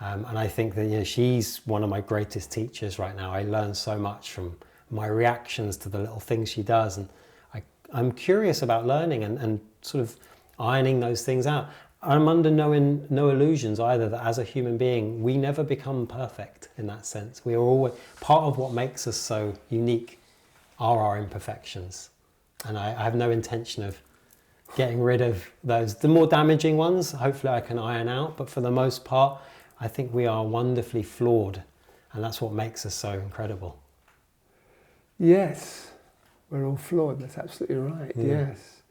And I think that, you know, she's one of my greatest teachers right now. I learn so much from my reactions to the little things she does, and I'm curious about learning and sort of ironing those things out. I'm under no illusions either that as a human being we never become perfect in that sense. We are always part of what makes us so unique are our imperfections, and I have no intention of getting rid of those. The more damaging ones, hopefully I can iron out, but for the most part I think we are wonderfully flawed, and that's what makes us so incredible. Yes, we're all flawed, that's absolutely right, yes.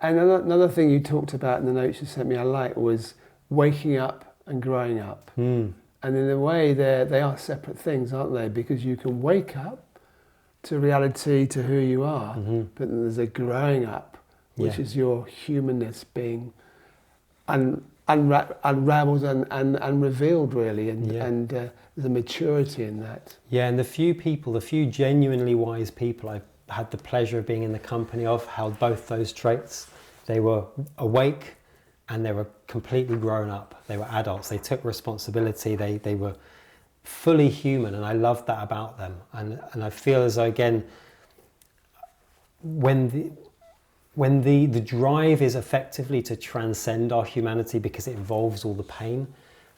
And another thing you talked about in the notes you sent me I liked was waking up and growing up. And in a way they are separate things, aren't they? Because you can wake up to reality, to who you are, but then there's a growing up, which is your humanness being unraveled and revealed, really, and there's a maturity in that. Yeah, and the few genuinely wise people I've had the pleasure of being in the company of held both those traits. They were awake and they were completely grown up. They were adults. They took responsibility. They were fully human, and I loved that about them. And I feel as though, again, when the drive is effectively to transcend our humanity because it involves all the pain,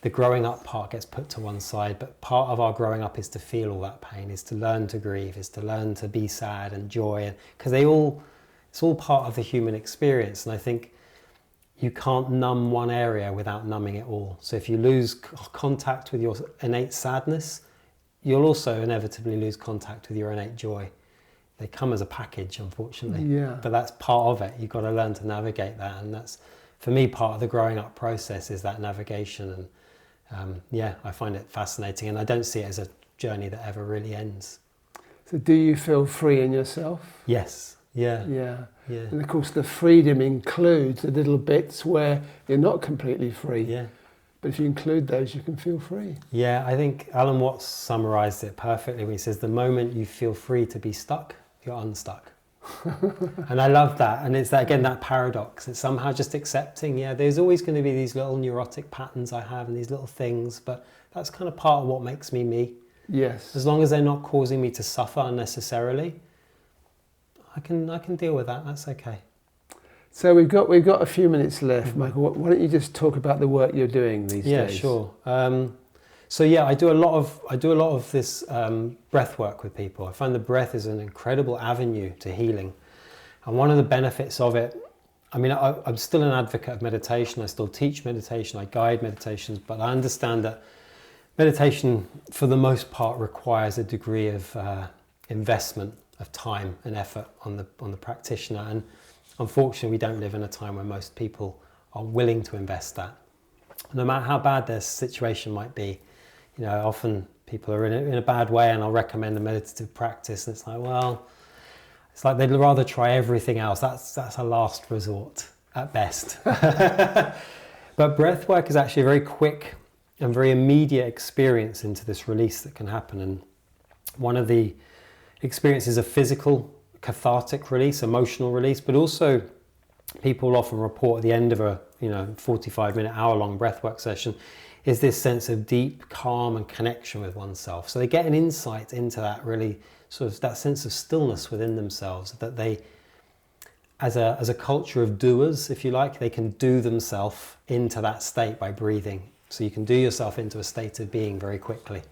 the growing up part gets put to one side. But part of our growing up is to feel all that pain, is to learn to grieve, is to learn to be sad and joy, because it's all part of the human experience. And I think you can't numb one area without numbing it all. So if you lose contact with your innate sadness, you'll also inevitably lose contact with your innate joy. They come as a package, unfortunately. Yeah. But that's part of it. You've got to learn to navigate that. And that's, for me, part of the growing up process is that navigation. And I find it fascinating. And I don't see it as a journey that ever really ends. So do you feel free in yourself? Yes. Yeah. And of course the freedom includes the little bits where you're not completely free. Yeah. But if you include those, you can feel free. Yeah, I think Alan Watts summarised it perfectly when he says, the moment you feel free to be stuck, you're unstuck. And I love that. And it's that, again, that paradox. It's somehow just accepting, there's always going to be these little neurotic patterns I have and these little things, but that's kind of part of what makes me me. Yes. As long as they're not causing me to suffer unnecessarily, I can deal with that. That's okay. So we've got a few minutes left, Michael. Why don't you just talk about the work you're doing these days? Yeah, sure. I do a lot of this breath work with people. I find the breath is an incredible avenue to healing, and one of the benefits of it. I mean, I'm still an advocate of meditation. I still teach meditation. I guide meditations, but I understand that meditation, for the most part, requires a degree of investment of time and effort on the practitioner, and unfortunately we don't live in a time where most people are willing to invest that, no matter how bad their situation might be. Often people are in a bad way and I'll recommend a meditative practice, and it's like, well, it's like they'd rather try everything else. That's a last resort at best. But breath work is actually a very quick and very immediate experience into this release that can happen. And one of the experiences of physical cathartic release, emotional release, but also people often report at the end of a 45-minute, hour-long breathwork session is this sense of deep calm and connection with oneself. So they get an insight into that really sort of that sense of stillness within themselves, that they, as a culture of doers, if you like, they can do themselves into that state by breathing. So you can do yourself into a state of being very quickly.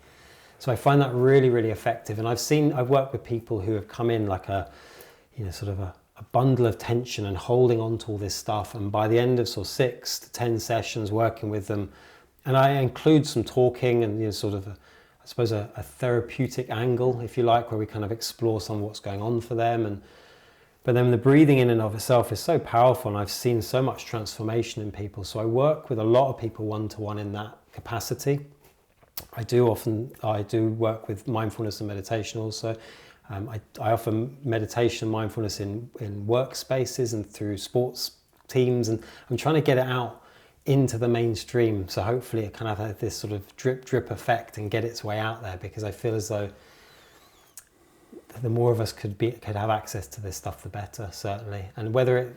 So I find that really, really effective. And I've worked with people who have come in like a bundle of tension and holding on to all this stuff. And by the end of sort of 6 to 10 sessions working with them, and I include some talking and sort of a therapeutic angle, if you like, where we kind of explore some of what's going on for them. But then the breathing in and of itself is so powerful, and I've seen so much transformation in people. So I work with a lot of people one-to-one in that capacity. I do work with mindfulness and meditation also. I offer meditation and mindfulness in workspaces and through sports teams, and I'm trying to get it out into the mainstream. So hopefully it kind of has this sort of drip effect and get its way out there, because I feel as though the more of us could have access to this stuff, the better, certainly. And whether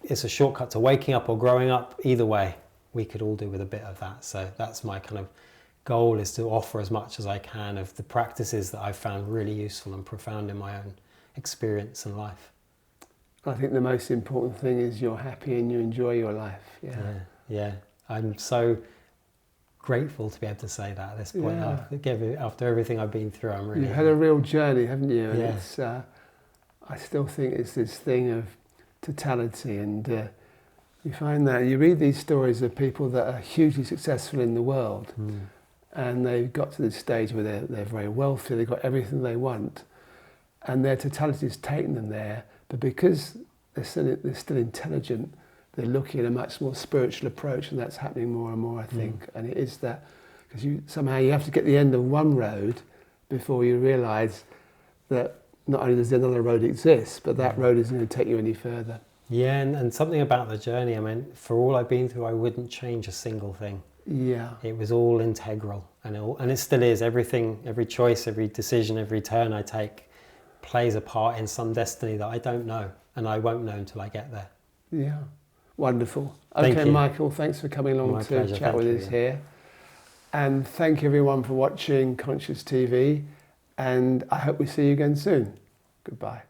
it's a shortcut to waking up or growing up, either way, we could all do with a bit of that. So that's my kind of goal, is to offer as much as I can of the practices that I've found really useful and profound in my own experience and life. I think the most important thing is you're happy and you enjoy your life. Yeah. I'm so grateful to be able to say that at this point. After everything I've been through, I'm really... You've had a real journey, haven't you? And Yeah. it's, I still think it's this thing of totality, and you find that you read these stories of people that are hugely successful in the world, and they've got to this stage where they're very wealthy, they've got everything they want, and their totality has taken them there, but because they're still intelligent, they're looking at a much more spiritual approach, and that's happening more and more, I think. And it is that, because somehow you have to get to the end of one road before you realise that not only does another road exist, but that road isn't going to take you any further. Yeah, and something about the journey, I mean, for all I've been through, I wouldn't change a single thing. Yeah. It was all integral, and it still is. Everything, every choice, every decision, every turn I take plays a part in some destiny that I don't know, and I won't know until I get there. Yeah. Wonderful. Thank Okay, you. Michael, thanks for coming along My to pleasure. chat with us here. And thank you everyone for watching Conscious TV, and I hope we see you again soon. Goodbye.